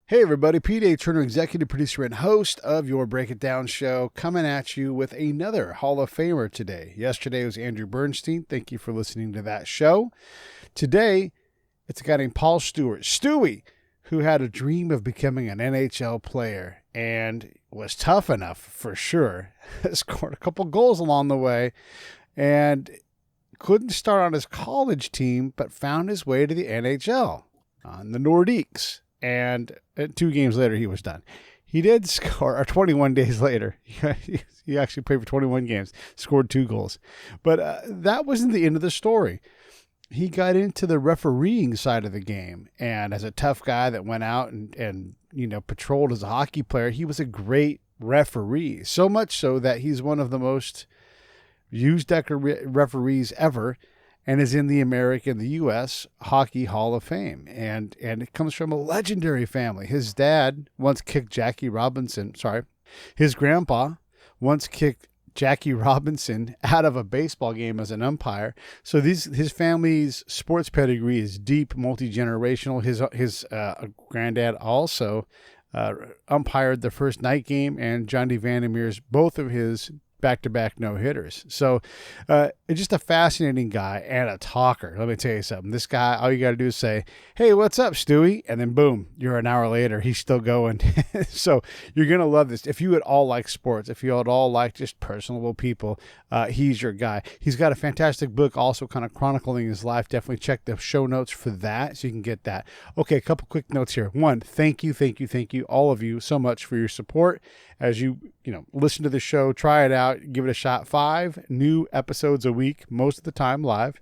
Hey everybody, Pete A. Turner, executive producer and host of your Break It Down show, coming at you with another Hall of Famer today. Yesterday was Andrew Bernstein. Thank you for listening to that show. Today, it's a guy named Paul Stewart, Stewy, who had a dream of becoming an NHL player and was tough enough for sure. Scored a couple goals along the way and couldn't start on his college team, but found his way to the NHL on the Nordiques. And 2 games later, he was done. He did score, or 21 days later, he actually played for 21 games, scored 2 goals. But that wasn't the end of the story. He got into the refereeing side of the game. And as a tough guy that went out and patrolled as a hockey player, he was a great referee. So much so that he's one of the most used referees ever, and is in the U.S. Hockey Hall of Fame. And it comes from a legendary family. His dad once kicked his grandpa once kicked Jackie Robinson out of a baseball game as an umpire. So his family's sports pedigree is deep, multi-generational. His granddad also umpired the first night game and Johnny Vandermeer's, both of his back-to-back no-hitters. So just a fascinating guy and a talker. Let me tell you something. This guy, all you got to do is say, hey, what's up, Stewy? And then boom, you're an hour later, he's still going. So you're going to love this. If you at all like sports, if you at all like just personable people, he's your guy. He's got a fantastic book also kind of chronicling his life. Definitely check the show notes for that so you can get that. Okay, a couple quick notes here. One, thank you, all of you so much for your support. As you listen to the show, try it out, give it a shot. 5 new episodes a week, most of the time live.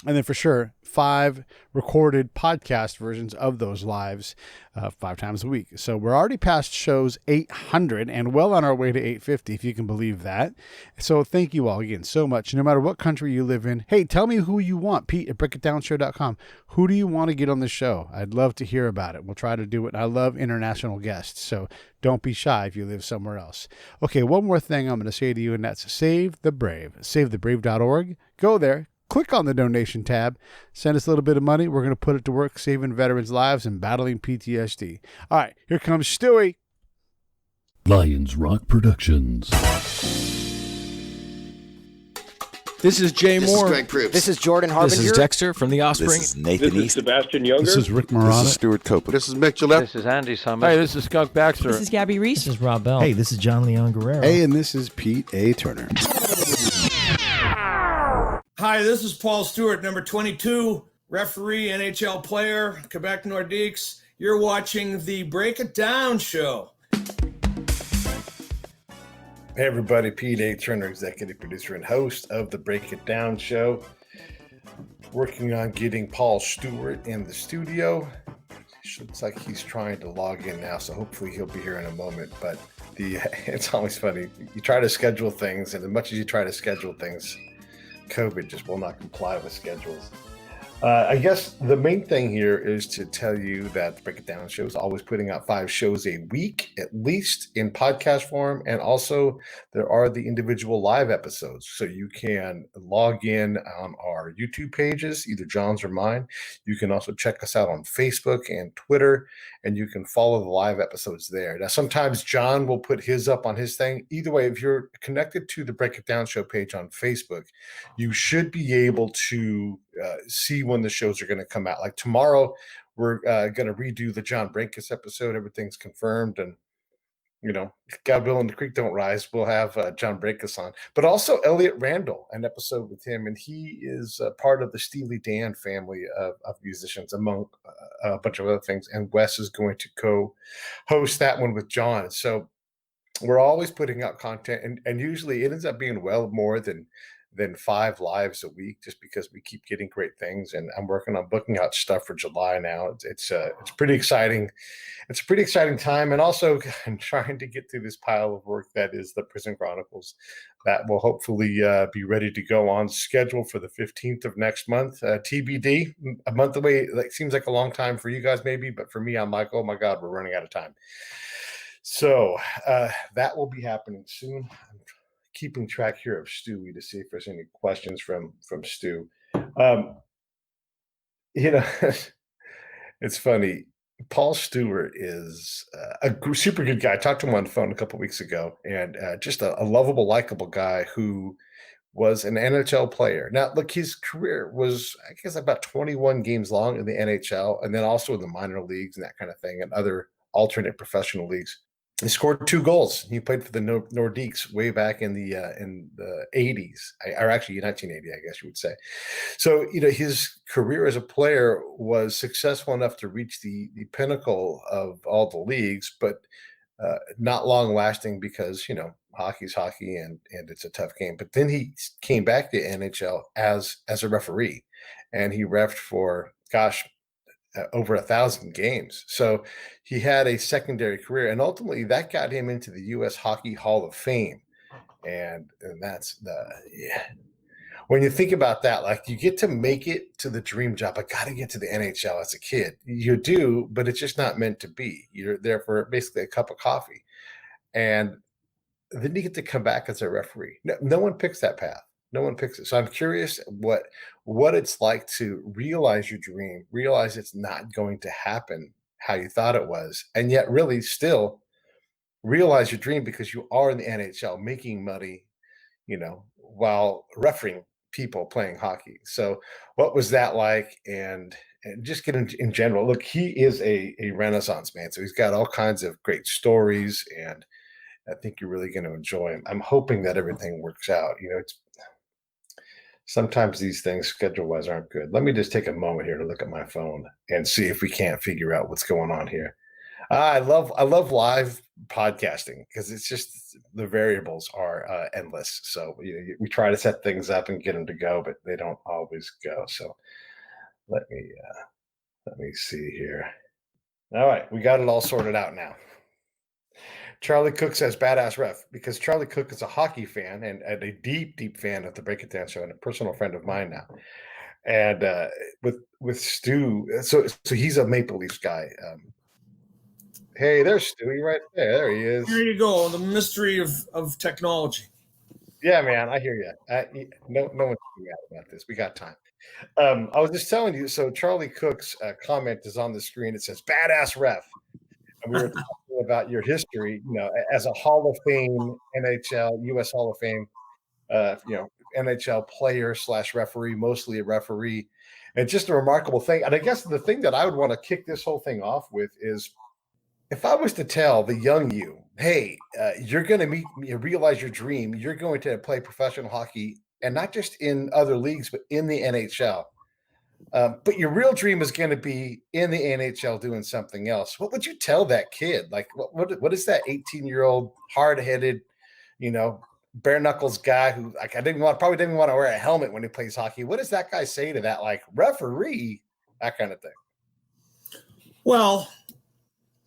And then for sure, 5 recorded podcast versions of those lives 5 times a week. So we're already past shows 800 and well on our way to 850, if you can believe that. So thank you all again so much. No matter what country you live in, hey, tell me who you want. Pete at breakitdownshow.com. Who do you want to get on the show? I'd love to hear about it. We'll try to do it. I love international guests, so don't be shy if you live somewhere else. Okay, one more thing I'm going to say to you, and that's Save the Brave. SaveTheBrave.org. Go there. Click on the donation tab. Send us a little bit of money. We're going to put it to work saving veterans' lives and battling PTSD. All right, here comes Stewy. Lions Rock Productions. This is Jay This Moore. is Greg Proops. This is Jordan Harbinger. This is Dexter from The Offspring. This is Nathan This is East. Sebastian Younger. This is Rick This Marotta. is Stuart Copeland. This is Mick Gillette. This is Andy Summers. Hey, this is Skunk Baxter. This is Gabby Reese. This is Rob Bell. Hey, this is John Leon Guerrero. Hey, and this is Pete A. Turner. Hi, this is Paul Stewart, number 22, referee, NHL player, Quebec Nordiques. You're watching the Break It Down show. Hey everybody, Pete A. Turner, executive producer and host of the Break It Down show. Working on getting Paul Stewart in the studio. Looks like he's trying to log in now, so hopefully he'll be here in a moment. But it's always funny. You try to schedule things, and as much as you try to schedule things, COVID just will not comply with schedules. I guess the main thing here is to tell you that the Break It Down show is always putting out 5 shows a week, at least in podcast form. And also there are the individual live episodes. So you can log in on our YouTube pages, either John's or mine. You can also check us out on Facebook and Twitter, and you can follow the live episodes there. Now, sometimes John will put his up on his thing. Either way, if you're connected to the Break It Down show page on Facebook, you should be able to see when the shows are going to come out. Like tomorrow, we're going to redo the John Brinkus episode. Everything's confirmed, and if God willing, the creek don't rise, we'll have John Brinkus on. But also Elliot Randall, an episode with him, and he is part of the Steely Dan family of musicians, among a bunch of other things. And Wes is going to co-host that one with John. So we're always putting out content, and usually it ends up being well more than 5 lives a week, just because we keep getting great things. And I'm working on booking out stuff for July now. It's pretty exciting. It's a pretty exciting time. And also I'm trying to get through this pile of work that is the Prison Chronicles that will hopefully be ready to go on schedule for the 15th of next month. TBD, a month away. Like, seems like a long time for you guys maybe, but for me, I'm like, oh my God, we're running out of time. So that will be happening soon. I'm keeping track here of Stewy to see if there's any questions from Stu. It's funny. Paul Stewart is super good guy. I talked to him on the phone a couple weeks ago, and just a lovable, likable guy who was an NHL player. Now, look, his career was, I guess, about 21 games long in the NHL, and then also in the minor leagues and that kind of thing, and other alternate professional leagues. He scored 2 goals. He played for the Nordiques way back in the 80s, or actually 1980, I guess you would say. So, his career as a player was successful enough to reach the pinnacle of all the leagues, but not long lasting because, hockey's hockey and it's a tough game. But then he came back to NHL as a referee, and he refed for, over 1,000 games. So he had a secondary career, and ultimately that got him into the U.S. Hockey Hall of Fame. And that's when you think about that, like, you get to make it to the dream job. I got to get to the NHL as a kid. You do, but it's just not meant to be. You're there for basically a cup of coffee. And then you get to come back as a referee. No one picks that path. No one picks it. So I'm curious what it's like to realize your dream, realize it's not going to happen how you thought it was, and yet really still realize your dream because you are in the NHL making money, while refereeing people playing hockey. So what was that like? And just get in general. Look, he is a Renaissance man. So he's got all kinds of great stories, and I think you're really going to enjoy him. I'm hoping that everything works out. It's sometimes these things schedule-wise aren't good. Let me just take a moment here to look at my phone and see if we can't figure out what's going on here. I love live podcasting because it's just the variables are endless. So we try to set things up and get them to go, but they don't always go. So let me see here. All right, we got it all sorted out now. Charlie Cook says badass ref because Charlie Cook is a hockey fan and a deep fan of the Break It Down show and a personal friend of mine now. And with Stu, so he's a Maple Leafs guy. Hey, there's Stewy right there. There he is. There you go. The mystery of technology. Yeah, man, I hear you. No one's mad about this. We got time. I was just telling you. So Charlie Cook's comment is on the screen. It says badass ref. And we were talking about your history, as a Hall of Fame NHL, U.S. Hall of Fame, NHL player / referee, mostly a referee. And just a remarkable thing. And I guess the thing that I would want to kick this whole thing off with is if I was to tell the young you, hey, you're going to realize your dream, you're going to play professional hockey, and not just in other leagues, but in the NHL. But your real dream is going to be in the NHL doing something else. What would you tell that kid? Like, what is that 18-year-old hard-headed, bare knuckles guy who probably didn't want to wear a helmet when he plays hockey? What does that guy say to that, like, referee, that kind of thing? Well,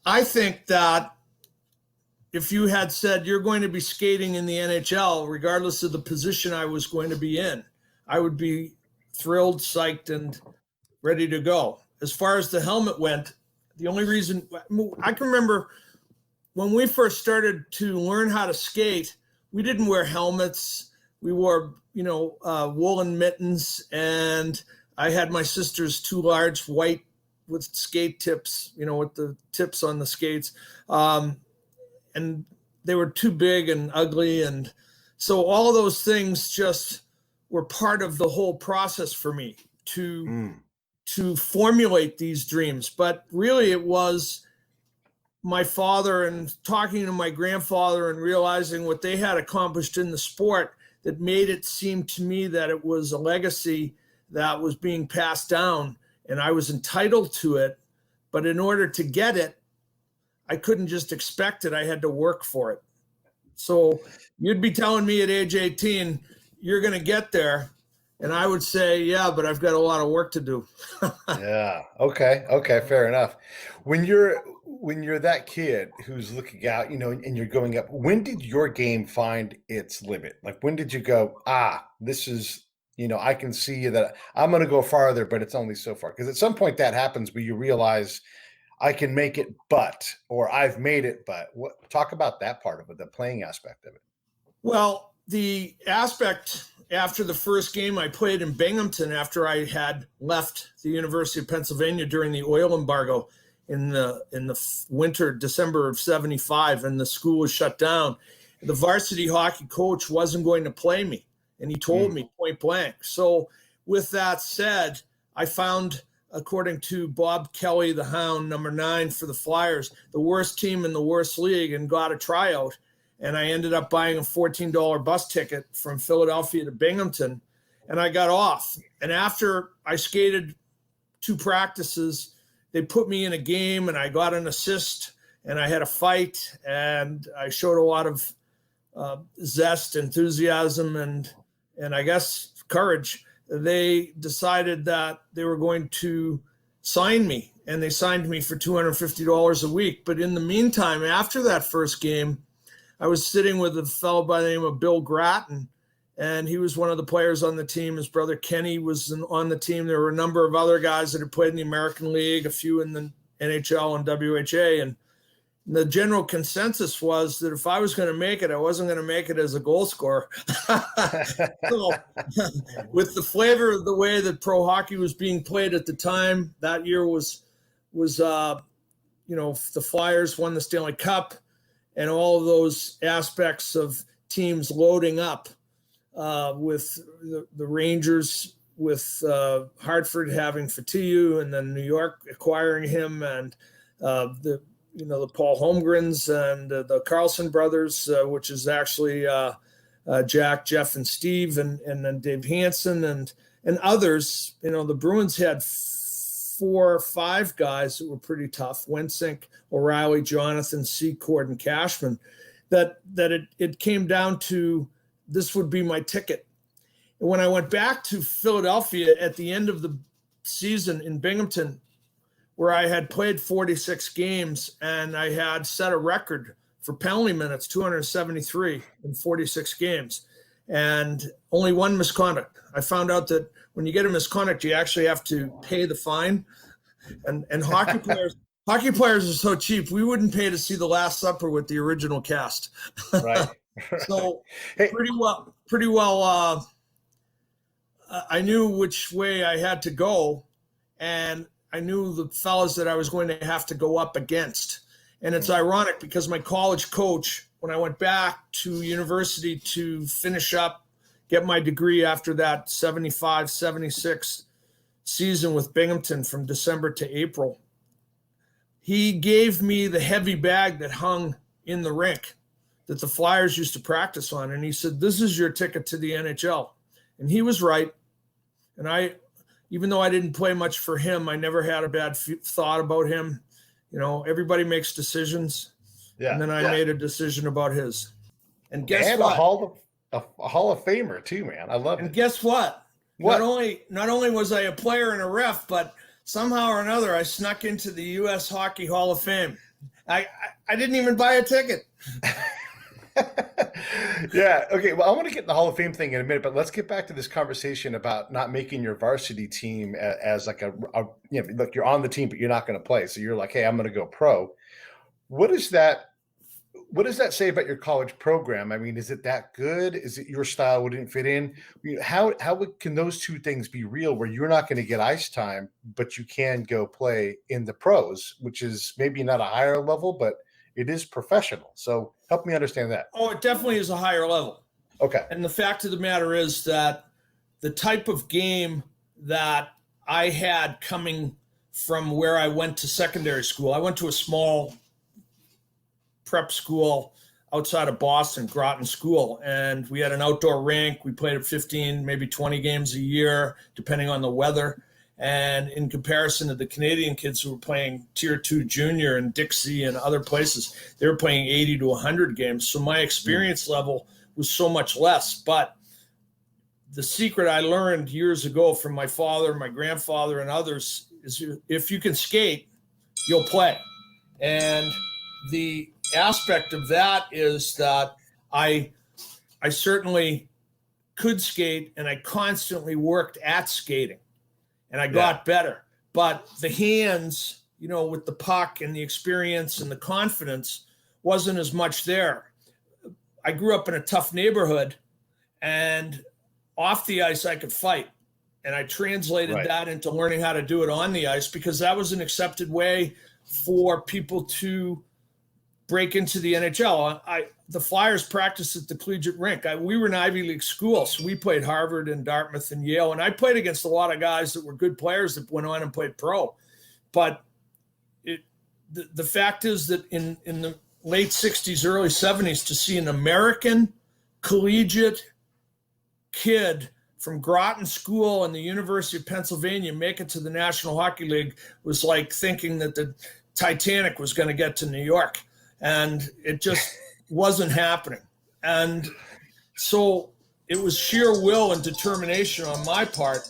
I think that if you had said you're going to be skating in the NHL, regardless of the position I was going to be in, I would be thrilled, psyched, and ready to go. As far as the helmet went, the only reason I can remember when we first started to learn how to skate, we didn't wear helmets. We wore, woolen mittens, and I had my sister's 2 large white with skate tips, with the tips on the skates. And they were too big and ugly. And so all of those things just were part of the whole process for me to formulate these dreams. But really it was my father and talking to my grandfather and realizing what they had accomplished in the sport that made it seem to me that it was a legacy that was being passed down and I was entitled to it. But in order to get it, I couldn't just expect it. I had to work for it. So you'd be telling me at age 18, you're going to get there. And I would say, yeah, but I've got a lot of work to do. Yeah. Okay. Fair enough. When you're that kid who's looking out, and you're going up, when did your game find its limit? Like, when did you go, this is, I can see that I'm going to go farther, but it's only so far. Because at some point that happens where you realize I can make it, or I've made it, but talk about that part of it, the playing aspect of it. Well, the aspect after the first game I played in Binghamton, after I had left the University of Pennsylvania during the oil embargo in the winter, December of 75, and the school was shut down, the varsity hockey coach wasn't going to play me. And he told me point blank. So with that said, I found, according to Bob Kelly, the Hound, number 9 for the Flyers, the worst team in the worst league, and got a tryout. And I ended up buying a $14 bus ticket from Philadelphia to Binghamton, and I got off. And after I skated 2 practices, they put me in a game, and I got an assist, and I had a fight, and I showed a lot of zest, enthusiasm, and I guess courage. They decided that they were going to sign me, and they signed me for $250 a week. But in the meantime, after that first game, I was sitting with a fellow by the name of Bill Gratton, and he was one of the players on the team. His brother Kenny was on the team. There were a number of other guys that had played in the American League, a few in the NHL and WHA, and the general consensus was that if I was going to make it, I wasn't going to make it as a goal scorer. So, with the flavor of the way that pro hockey was being played at the time, that year was the Flyers won the Stanley Cup, and all of those aspects of teams loading up with the Rangers, with Hartford having Fatiou, and then New York acquiring him, and the Paul Holmgrens and the Carlson brothers, which is actually Jack, Jeff, and Steve, and then Dave Hansen and others. The Bruins had 4 or 5 guys that were pretty tough: Wensink, O'Reilly, Jonathan, Secord, and Cashman. That it came down to, this would be my ticket. And when I went back to Philadelphia at the end of the season in Binghamton, where I had played 46 games and I had set a record for penalty minutes, 273 in 46 games, and only 1 misconduct. I found out that when you get a misconduct, you actually have to pay the fine. And hockey players are so cheap. We wouldn't pay to see The Last Supper with the original cast. Right. So pretty well. I knew which way I had to go, and I knew the fellas that I was going to have to go up against. And it's ironic because my college coach, when I went back to university to finish up, get my degree after that 75-76 season with Binghamton from December to April, he gave me the heavy bag that hung in the rink that the Flyers used to practice on. And he said, "This is your ticket to the NHL." And he was right. And even though I didn't play much for him, I never had a bad thought about him. Everybody makes decisions. Yeah. And then I made a decision about his. And guess what? A Hall of Famer too, man. I love it. And guess what? Not only was I a player and a ref, but somehow or another I snuck into the U.S. Hockey Hall of Fame. I didn't even buy a ticket. Yeah. Okay. Well, I want to get in the Hall of Fame thing in a minute, but let's get back to this conversation about not making your varsity team as like look, you're on the team, but you're not going to play. So you're like, hey, I'm going to go pro. What does that say about your college program? I mean, is it that good? Is it your style wouldn't fit in? How can those two things be real where you're not going to get ice time, but you can go play in the pros, which is maybe not a higher level, but it is professional. So help me understand that. Oh, it definitely is a higher level. Okay. And the fact of the matter is that the type of game that I had coming from where I went to secondary school, I went to a small prep school outside of Boston, Groton School, and we had an outdoor rink. We played at 15, maybe 20 games a year, depending on the weather. And in comparison to the Canadian kids who were playing Tier 2 junior in Dixie and other places, they were playing 80 to 100 games. So my experience level was so much less. But the secret I learned years ago from my father, my grandfather, and others is if you can skate, you'll play. And the aspect of that is that I certainly could skate, and I constantly worked at skating. And I got better, but the hands, with the puck and the experience and the confidence wasn't as much there. I grew up in a tough neighborhood, and off the ice I could fight. And I translated that into learning how to do it on the ice, because that was an accepted way for people to break into the NHL. The Flyers practiced at the collegiate rink. We were an Ivy League school, so we played Harvard and Dartmouth and Yale. And I played against a lot of guys that were good players that went on and played pro. But the fact is that in the late 60s, early 70s, to see an American collegiate kid from Groton School and the University of Pennsylvania make it to the National Hockey League was like thinking that the Titanic was going to get to New York. And it just wasn't happening. And so it was sheer will and determination on my part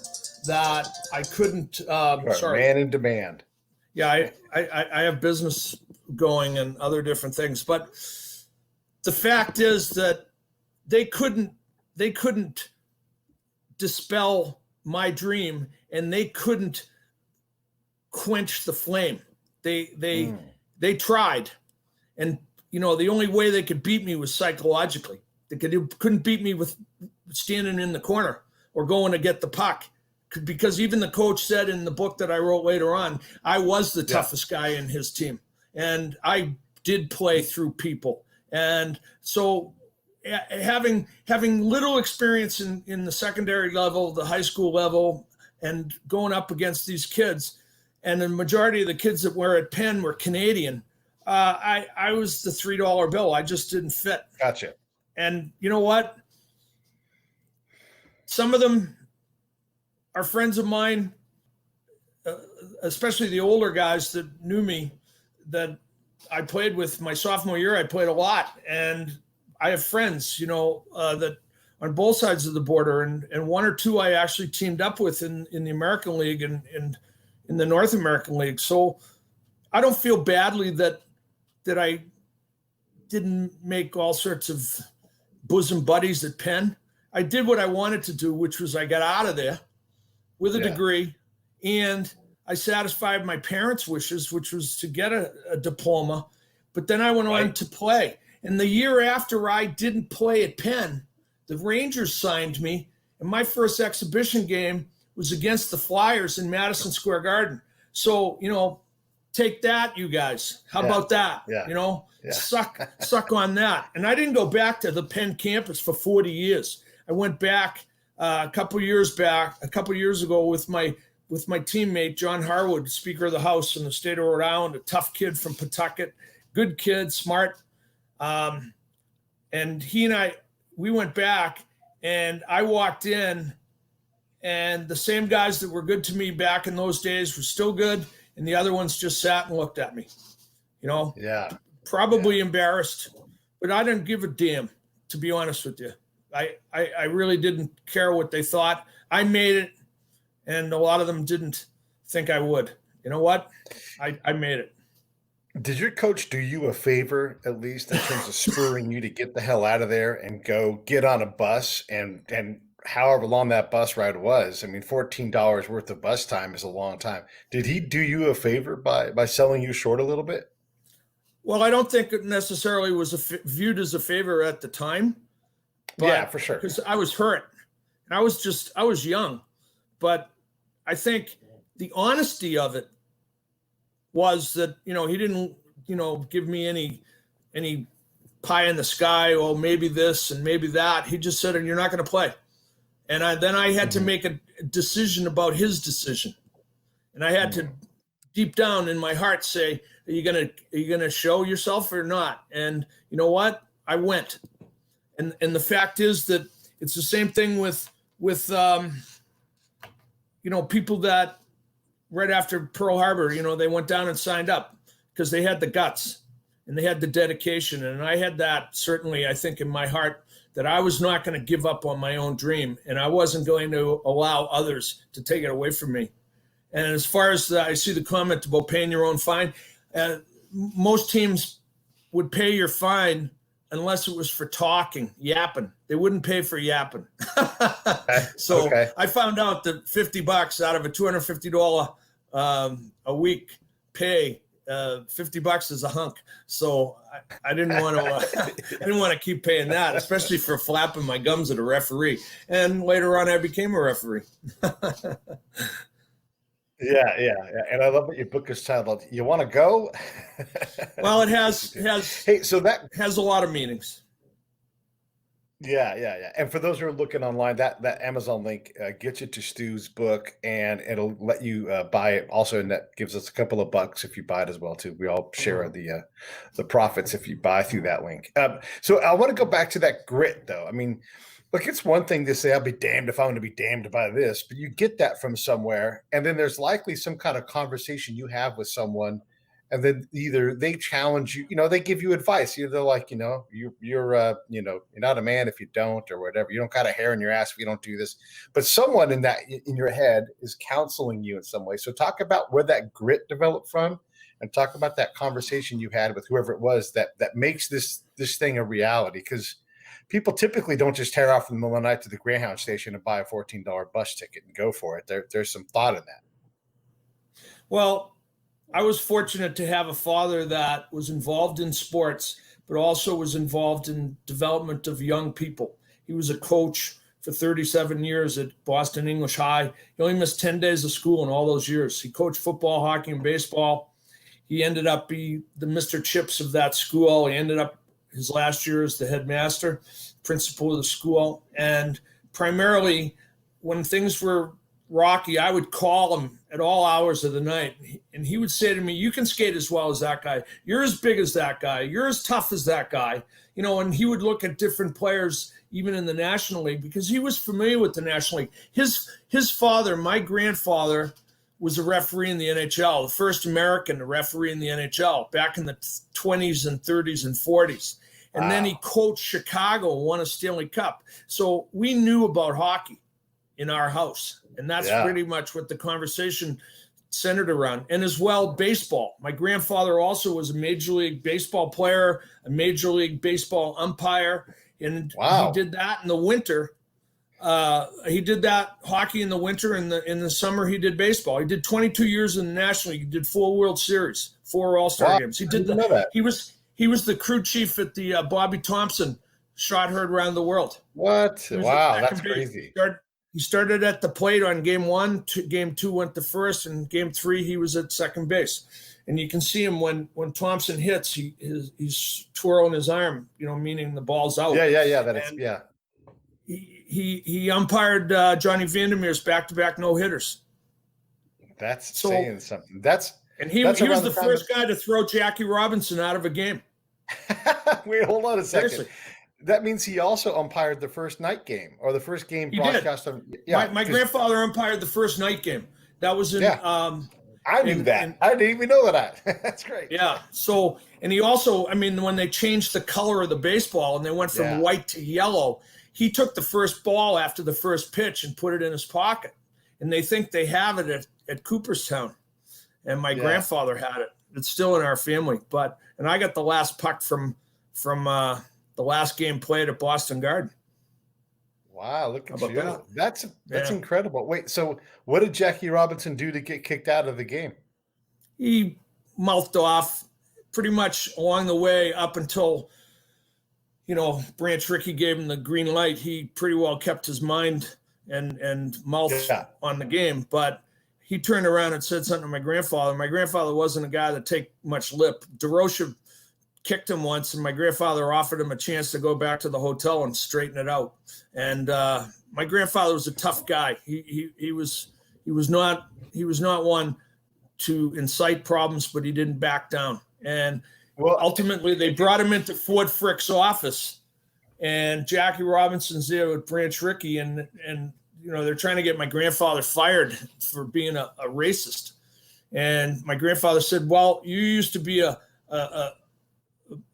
that I couldn't. Man in demand. Yeah, I have business going and other different things. But the fact is that they couldn't dispel my dream, and they couldn't quench the flame. They tried, and the only way they could beat me was psychologically. They couldn't beat me with standing in the corner or going to get the puck, because even the coach said in the book that I wrote later on, I was the toughest guy in his team, and I did play through people. And so having little experience in the secondary level, the high school level, and going up against these kids, and the majority of the kids that were at Penn were Canadian, I was the $3 bill. I just didn't fit. Gotcha. And you know what? Some of them are friends of mine, especially the older guys that knew me, that I played with my sophomore year. I played a lot, and I have friends, that on both sides of the border, and one or two I actually teamed up with in the American League and in the North American League. So I don't feel badly that I didn't make all sorts of bosom buddies at Penn. I did what I wanted to do, which was I got out of there with a degree, and I satisfied my parents' wishes, which was to get a diploma. But then I went on to play. And the year after I didn't play at Penn, the Rangers signed me, and my first exhibition game was against the Flyers in Madison Square Garden. So, take that, you guys. How about that? Yeah. Suck on that. And I didn't go back to the Penn campus for 40 years. I went back a couple years ago with my teammate, John Harwood, Speaker of the House in the state of Rhode Island, a tough kid from Pawtucket, good kid, smart. And he and we went back, and I walked in, and the same guys that were good to me back in those days were still good, and the other ones just sat and looked at me, probably embarrassed, but I didn't give a damn, to be honest with you. I really didn't care what they thought. I made it, and a lot of them didn't think I would. You know what? I made it. Did your coach do you a favor, at least in terms of spurring you to get the hell out of there and go get on a bus and however long that bus ride was? I mean, $14 worth of bus time is a long time. Did he do you a favor by selling you short a little bit? Well, I don't think it necessarily was viewed as a favor at the time. Yeah, for sure. Because I was hurt, and I was young. But I think the honesty of it was that, he didn't, give me any pie in the sky, or maybe this and maybe that. He just said, you're not going to play. And then I had to make a decision about his decision. And I had to deep down in my heart say, are you going to show yourself or not? And you know what? I went. And the fact is that it's the same thing with people that right after Pearl Harbor, they went down and signed up because they had the guts and they had the dedication. And I had that, certainly, I think, in my heart, that I was not going to give up on my own dream, and I wasn't going to allow others to take it away from me. And as far as I see the comment about paying your own fine, most teams would pay your fine unless it was for talking, yapping. They wouldn't pay for yapping. So I found out that $50 out of a $250 a week pay $50 is a hunk. So I didn't want to, I didn't want to keep paying that, especially for flapping my gums at a referee. And later on, I became a referee. Yeah. And I love that your book is titled, You Want to Go? Well, it has Hey, so that has a lot of meanings. Yeah. And for those who are looking online, that Amazon link gets you to Stu's book, and it'll let you buy it. Also, and that gives us a couple of bucks if you buy it as well too. We all share the profits if you buy through that link. So I want to go back to that grit, though. I mean, look, it's one thing to say, I'll be damned if I'm going to be damned by this, but you get that from somewhere, and then there's likely some kind of conversation you have with someone, and then either they challenge you, they give you advice. They're like, you're not a man if you don't, or whatever. You don't got a hair in your ass if you don't do this. But someone in your head is counseling you in some way. So talk about where that grit developed from, and talk about that conversation you had with whoever it was that makes this thing a reality. Because people typically don't just tear off in the middle of the night to the Greyhound station and buy a $14 bus ticket and go for it. There's some thought in that. Well, I was fortunate to have a father that was involved in sports, but also was involved in development of young people. He was a coach for 37 years at Boston English High. He only missed 10 days of school in all those years. He coached football, hockey, and baseball. He ended up being the Mr. Chips of that school. He ended up his last year as the headmaster, principal of the school. And primarily when things were rocky, I would call him at all hours of the night, and he would say to me, you can skate as well as that guy. You're as big as that guy. You're as tough as that guy. And he would look at different players, even in the National League, because he was familiar with the National League. His father, my grandfather, was a referee in the NHL, the first American to referee in the NHL back in the 20s and 30s and 40s. And Then he coached Chicago and won a Stanley Cup. So we knew about hockey in our house. And that's pretty much what the conversation centered around. And as well, baseball. My grandfather also was a Major League Baseball player, a Major League Baseball umpire. And he did that in the winter. He did that hockey in the winter. In the summer, he did baseball. He did 22 years in the National League. He did 4 World Series, 4 All-Star games. He did that. He was the crew chief at the Bobby Thompson shot heard around the world. What? Wow, that's crazy. He started at the plate on game 1. Game 2 went to first, and game 3 he was at second base. And you can see him when Thompson hits, he's twirling his arm, meaning the ball's out. Yeah. He umpired Johnny Vandermeer's back-to-back no-hitters. That's saying something. He was the first guy to throw Jackie Robinson out of a game. Wait, hold on a second. Seriously. That means he also umpired the first night game, or the first game broadcast. My grandfather umpired the first night game. That was in. I knew that. I didn't even know that. That's great. Yeah. So, and he also, when they changed the color of the baseball and they went from white to yellow, he took the first ball after the first pitch and put it in his pocket. And they think they have it at Cooperstown. And my grandfather had it. It's still in our family. And I got the last puck from the last game played at Boston Garden. Wow, look at you. That's incredible. Wait, so what did Jackie Robinson do to get kicked out of the game? He mouthed off pretty much along the way up until, Branch Rickey gave him the green light. He pretty well kept his mind and mouth on the game. But he turned around and said something to my grandfather. My grandfather wasn't a guy that take much lip. DeRocha kicked him once, and my grandfather offered him a chance to go back to the hotel and straighten it out. And my grandfather was a tough guy. He was not one to incite problems, but he didn't back down. And ultimately, they brought him into Ford Frick's office, and Jackie Robinson's there with Branch Rickey, and they're trying to get my grandfather fired for being a racist. And my grandfather said, "Well, you used to be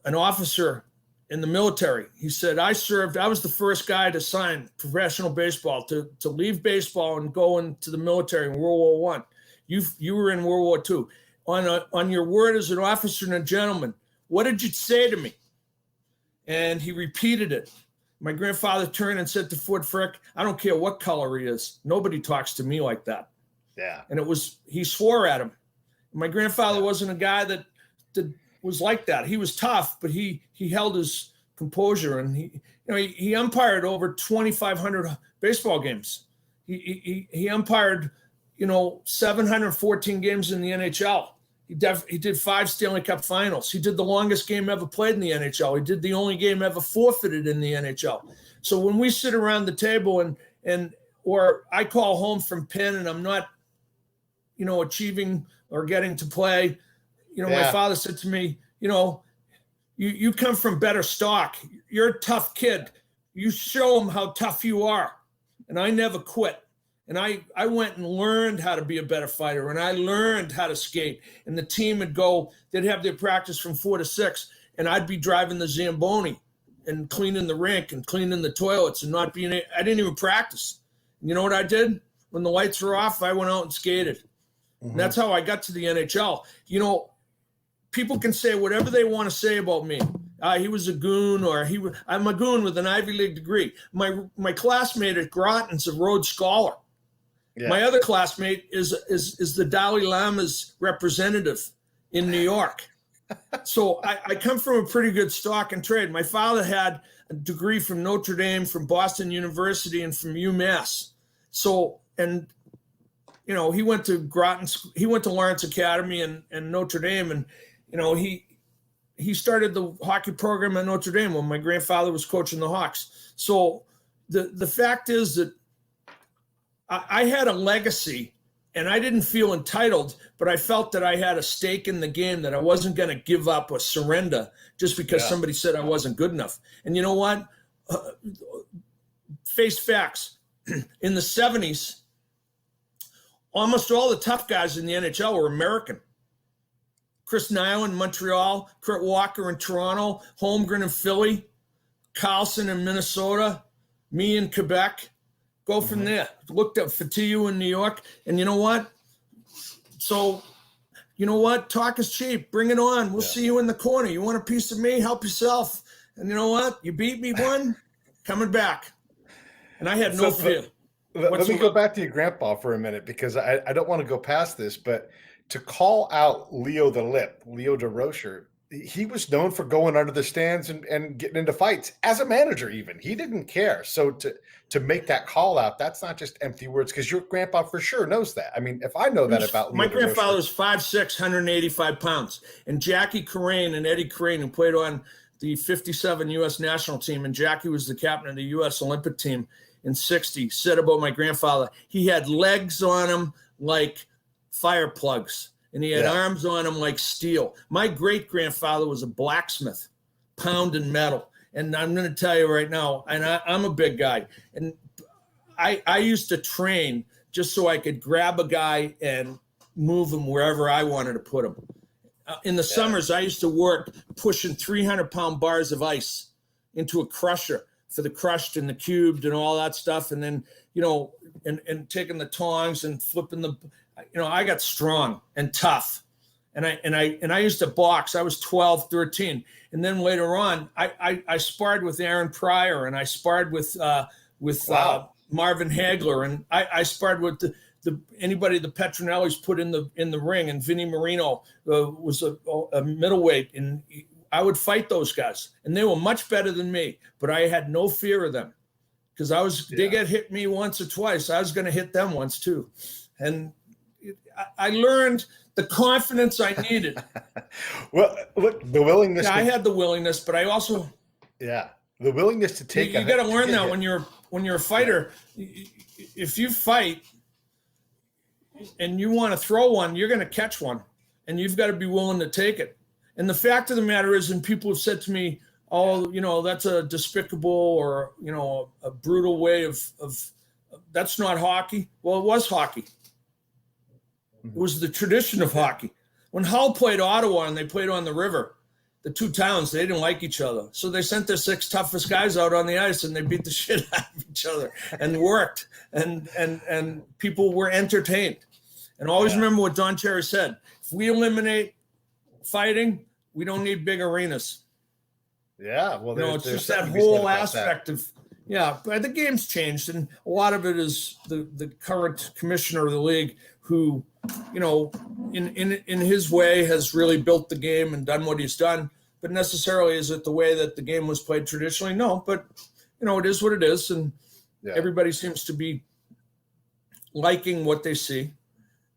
an officer in the military." He said, I was the first guy to sign professional baseball, to leave baseball and go into the military in World War I. You were in World War II. On your word as an officer and a gentleman, what did you say to me? And he repeated it. My grandfather turned and said to Ford Frick, I don't care what color he is. Nobody talks to me like that. Yeah. And he swore at him. My grandfather wasn't a guy that was like that. He was tough, but he held his composure, and he umpired over 2,500 baseball games. He umpired 714 games in the NHL. He did 5 Stanley Cup finals. He did the longest game ever played in the NHL. He did the only game ever forfeited in the NHL. So when we sit around the table or I call home from Penn and I'm not, achieving or getting to play, my father said to me, you come from better stock. You're a tough kid. You show them how tough you are. And I never quit. And I went and learned how to be a better fighter, and I learned how to skate. And the team they'd have their practice from 4 to 6, and I'd be driving the Zamboni and cleaning the rink and cleaning the toilets and I didn't even practice. And you know what I did? When the lights were off, I went out and skated. Mm-hmm. And that's how I got to the NHL. People can say whatever they want to say about me. He was a goon, I'm a goon with an Ivy League degree. My classmate at Groton's a Rhodes Scholar. Yeah. My other classmate is the Dalai Lama's representative in New York. So I come from a pretty good stock and trade. My father had a degree from Notre Dame, from Boston University, and from UMass. So, and he went to Groton, he went to Lawrence Academy and Notre Dame, and he started the hockey program at Notre Dame when my grandfather was coaching the Hawks. So the fact is that I had a legacy, and I didn't feel entitled, but I felt that I had a stake in the game, that I wasn't going to give up or surrender just because somebody said I wasn't good enough. And you know what? Face facts. In the 70s, almost all the tough guys in the NHL were American. Chris Nilan in Montreal, Kurt Walker in Toronto, Holmgren in Philly, Carlson in Minnesota, me in Quebec. Go from there. Looked up Fatiou in New York. And you know what? So, talk is cheap. Bring it on. We'll see you in the corner. You want a piece of me? Help yourself. And you know what? You beat me one, coming back. And I had no fear. Let me go back to your grandpa for a minute, because I don't want to go past this, but to call out Leo DeRocher, he was known for going under the stands and getting into fights as a manager. Even he didn't care. So to make that call out, that's not just empty words, because your grandpa for sure knows that. I mean, if I know that about my Leo grandfather was 5'6", 185 pounds, and Jackie Crane and Eddie Crane, who played on the 57 U.S. national team, and Jackie was the captain of the U.S. Olympic team in 60, said about my grandfather, he had legs on him like fire plugs. And he had arms on him like steel. My great-grandfather was a blacksmith, pounding metal. And I'm going to tell you right now, and I'm a big guy, and I used to train just so I could grab a guy and move him wherever I wanted to put him. In the summers, I used to work pushing 300-pound bars of ice into a crusher for the crushed and the cubed and all that stuff, and then, and taking the tongs and flipping the – I got strong and tough, and I used to box. I was 12, 13. And then later on, I sparred with Aaron Pryor, and I sparred with Marvin Hagler, and I sparred with anybody the Petronellis put in the ring, and Vinnie Marino was a middleweight, and I would fight those guys, and they were much better than me, but I had no fear of them, because they get hit me once or twice. I was going to hit them once too, and I learned the confidence I needed. Well, look, the willingness. I had the willingness, but I also the willingness to take. You got to learn that when you're a fighter. If you fight and you want to throw one, you're going to catch one, and you've got to be willing to take it. And the fact of the matter is, and people have said to me, "Oh, that's a despicable or a brutal way of that's not hockey." Well, it was hockey. It was the tradition of hockey. When Hull played Ottawa and they played on the river, the two towns, they didn't like each other. So they sent their 6 toughest guys out on the ice, and they beat the shit out of each other and worked. And people were entertained. And always remember what Don Cherry said. If we eliminate fighting, we don't need big arenas. Yeah, well, it's just that whole aspect of but the game's changed, and a lot of it is the current commissioner of the league, who in his way has really built the game and done what he's done. But necessarily, is it the way that the game was played traditionally? No, but it is what it is, and everybody seems to be liking what they see.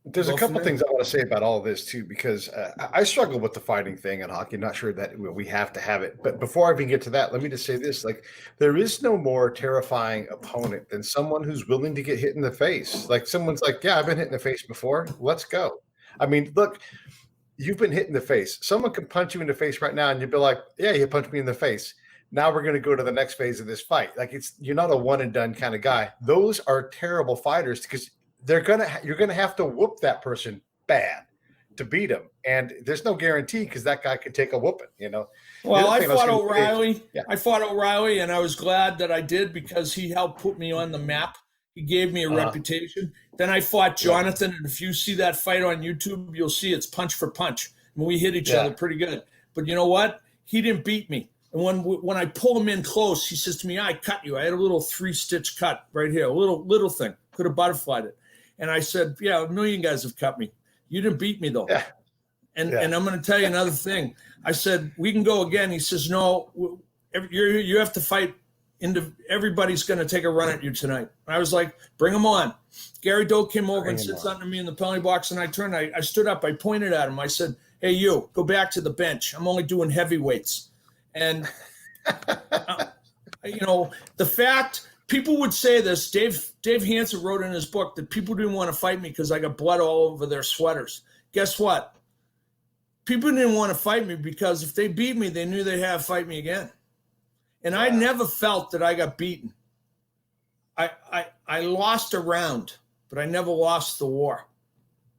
There's a couple things I want to say about all of this too, because I struggle with the fighting thing in hockey. I'm not sure that we have to have it, but before I even get to that, let me just say this: like, there is no more terrifying opponent than someone who's willing to get hit in the face. Like, someone's like, "Yeah, I've been hit in the face before. Let's go." I mean, look, you've been hit in the face. Someone can punch you in the face right now, and you'd be like, "Yeah, you punched me in the face." Now we're going to go to the next phase of this fight. Like, you're not a one and done kind of guy. Those are terrible fighters because you're gonna have to whoop that person bad to beat him, and there's no guarantee because that guy could take a whooping. Well, I fought O'Reilly. I fought O'Reilly, and I was glad that I did because he helped put me on the map. He gave me a reputation. Then I fought Jonathan, and if you see that fight on YouTube, you'll see it's punch for punch. And we hit each other pretty good. But you know what? He didn't beat me. And when I pull him in close, he says to me, "I cut you. I had a little 3-stitch cut right here, a little thing. Could have butterflied it." And I said, "Yeah, a million guys have cut me. You didn't beat me, though." Yeah. And I'm going to tell you another thing. I said, "We can go again." He says, "No, you have to fight. Everybody's going to take a run at you tonight." I was like, "Bring them on." Gary Doak came over and said something to me in the penalty box, and I turned. I stood up. I pointed at him. I said, "Hey, you, go back to the bench. I'm only doing heavyweights." And, the fact – people would say this. Dave Hansen wrote in his book that people didn't want to fight me because I got blood all over their sweaters. Guess what? People didn't want to fight me because if they beat me, they knew they'd have to fight me again. And I never felt that I got beaten. I lost a round, but I never lost the war.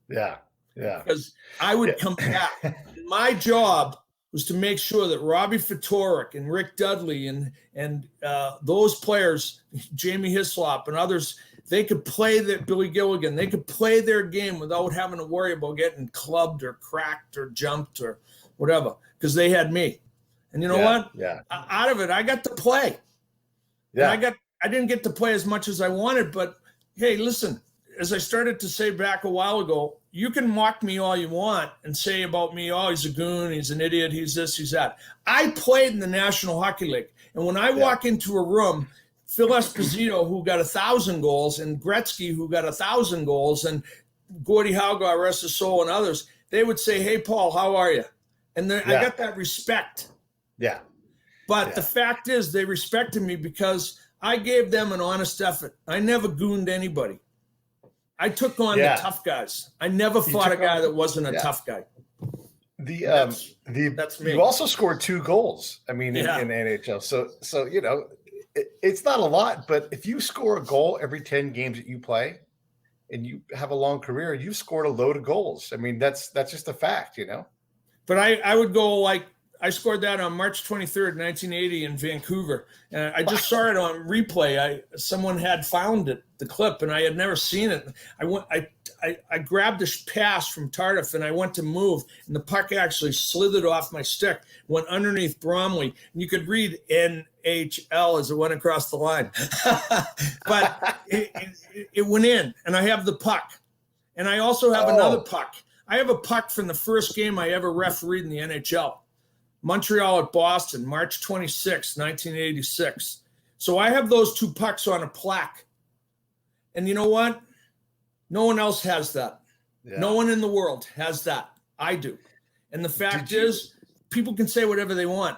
Yeah. Because I would come back. My job was to make sure that Robbie Fatorik and Rick Dudley and those players, Jamie Hislop and others, they could play their Billy Gilligan. They could play their game without having to worry about getting clubbed or cracked or jumped or whatever, because they had me. And you know what? Yeah. Out of it, I got to play. Yeah. And I didn't get to play as much as I wanted, but hey, listen, as I started to say back a while ago, you can mock me all you want and say about me, "Oh, he's a goon, he's an idiot, he's this, he's that." I played in the National Hockey League. And when I walk into a room, Phil Esposito, who got 1,000 goals, and Gretzky, who got 1,000 goals, and Gordie Howe, God rest his soul, and others, they would say, "Hey, Paul, how are you?" And I got that respect. Yeah. But the fact is, they respected me because I gave them an honest effort. I never gooned anybody. I took on the tough guys. I never fought a guy that wasn't a tough guy. That's me. You also scored 2 goals. I mean, in NHL. So it's not a lot, but if you score a goal every 10 games that you play, and you have a long career, you've scored a load of goals. I mean, that's just a fact, But I would go like, I scored that on March 23rd, 1980 in Vancouver. And I just saw it on replay. Someone had found it, the clip, and I had never seen it. I grabbed a pass from Tardif, and I went to move, and the puck actually slithered off my stick, went underneath Bromley, and you could read NHL as it went across the line. But it went in, and I have the puck. And I also have another puck. I have a puck from the first game I ever refereed in the NHL. Montreal at Boston, March 26, 1986. So I have those 2 pucks on a plaque. And you know what? No one else has that. Yeah. No one in the world has that. I do. And the fact is, people can say whatever they want.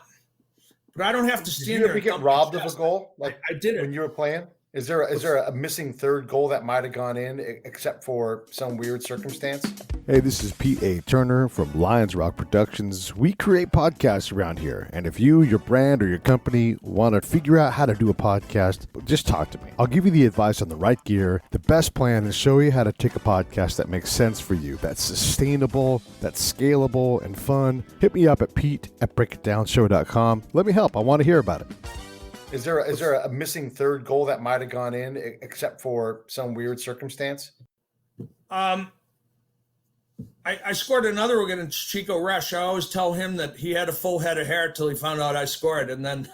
But I don't have to stand there. Did you ever get robbed of a goal? Like I did it. When you were playing? Is there a missing third goal that might have gone in except for some weird circumstance? Hey, this is Pete A. Turner from Lions Rock Productions. We create podcasts around here. And if you, your brand, or your company want to figure out how to do a podcast, just talk to me. I'll give you the advice on the right gear, the best plan, and show you how to take a podcast that makes sense for you, that's sustainable, that's scalable, and fun. Hit me up at pete@breakitdownshow.com. Let me help. I want to hear about it. Is there a missing third goal that might have gone in except for some weird circumstance? I scored another one against Chico Resch. I always tell him that he had a full head of hair till he found out I scored, and then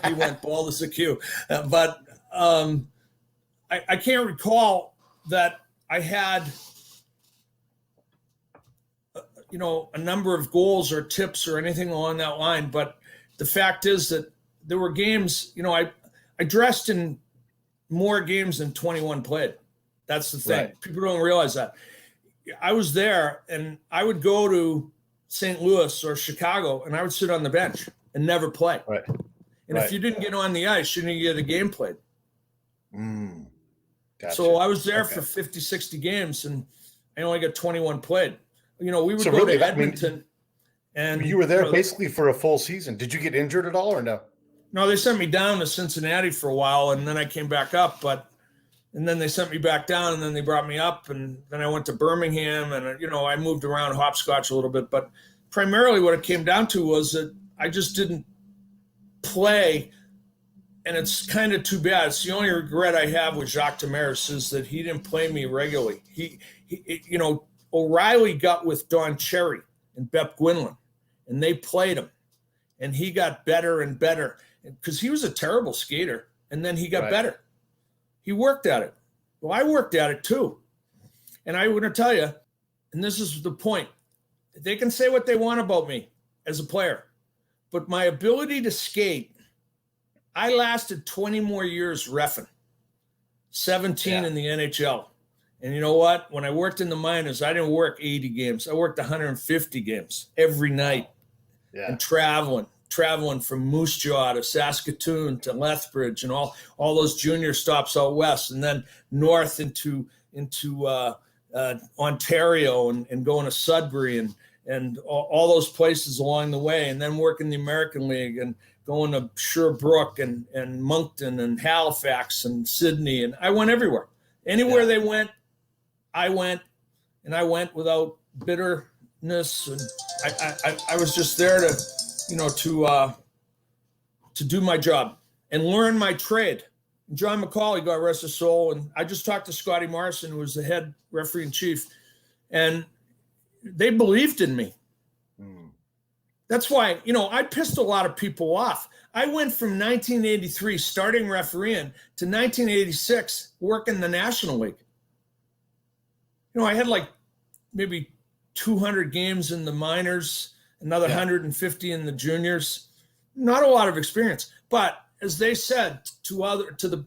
he went bald as a cue. But I can't recall that I had a number of goals or tips or anything along that line. But the fact is that there were games, I dressed in more games than 21 played. That's the thing. Right. People don't realize that. I was there, and I would go to St. Louis or Chicago, and I would sit on the bench and never play. Right. And if you didn't get on the ice, you didn't get a game played. Gotcha. So I was there for 50, 60 games, and I only got 21 played. We would So go really, to Edmonton. And you were there basically for a full season. Did you get injured at all or no? No, they sent me down to Cincinnati for a while, and then I came back up. And then they sent me back down, and then they brought me up, and then I went to Birmingham, and I moved around hopscotch a little bit. But primarily, what it came down to was that I just didn't play, and it's kind of too bad. It's the only regret I have with Jacques Demers is that he didn't play me regularly. O'Reilly got with Don Cherry and Bep Gwynlyn, and they played him, and he got better and better because he was a terrible skater, and then he got better. He worked at it. Well, I worked at it too. And I'm going to tell you, and this is the point, they can say what they want about me as a player, but my ability to skate, I lasted 20 more years reffing, 17 in the NHL. And you know what? When I worked in the minors, I didn't work 80 games. I worked 150 games every night and traveling from Moose Jaw to Saskatoon to Lethbridge and all those junior stops out west, and then north into Ontario and going to Sudbury and all those places along the way, and then working the American League and going to Sherbrooke and Moncton and Halifax and Sydney, and I went everywhere. Anywhere they went, I went, and I went without bitterness, and I was just there to do my job and learn my trade. John McCauley, God rest his soul, and I just talked to Scotty Morrison, who was the head referee in chief, and they believed in me. That's why, I pissed a lot of people off. I went from 1983 starting refereeing to 1986 working the National League. I had like maybe 200 games in the minors, another 150 in the juniors. Not a lot of experience, but as they said to the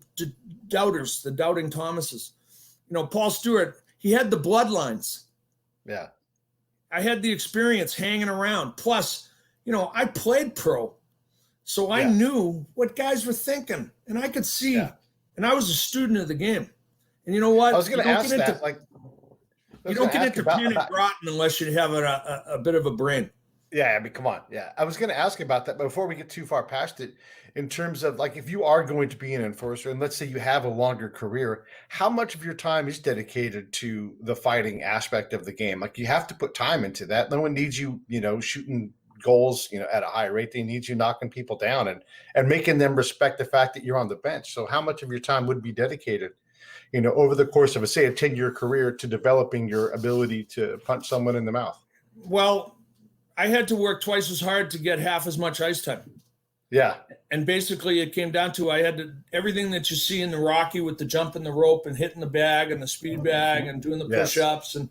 doubters, the doubting Thomases, Paul Stewart, he had the bloodlines. Yeah. I had the experience hanging around. Plus, I played pro, so I knew what guys were thinking, and I could see, and I was a student of the game. And you know what? I was going to ask that. You don't get into panic rotten unless you have a bit of a brain. Yeah, I mean, come on. Yeah, I was going to ask about that, but before we get too far past it, in terms of if you are going to be an enforcer, and let's say you have a longer career, how much of your time is dedicated to the fighting aspect of the game? You have to put time into that. No one needs you, shooting goals, at a high rate. They need you knocking people down and making them respect the fact that you're on the bench. So how much of your time would be dedicated, over the course of a 10-year career to developing your ability to punch someone in the mouth? Well, I had to work twice as hard to get half as much ice time. Yeah. And basically it came down to, I had to, everything that you see in the Rocky with the jump in the rope and hitting the bag and the speed bag and doing the push-ups and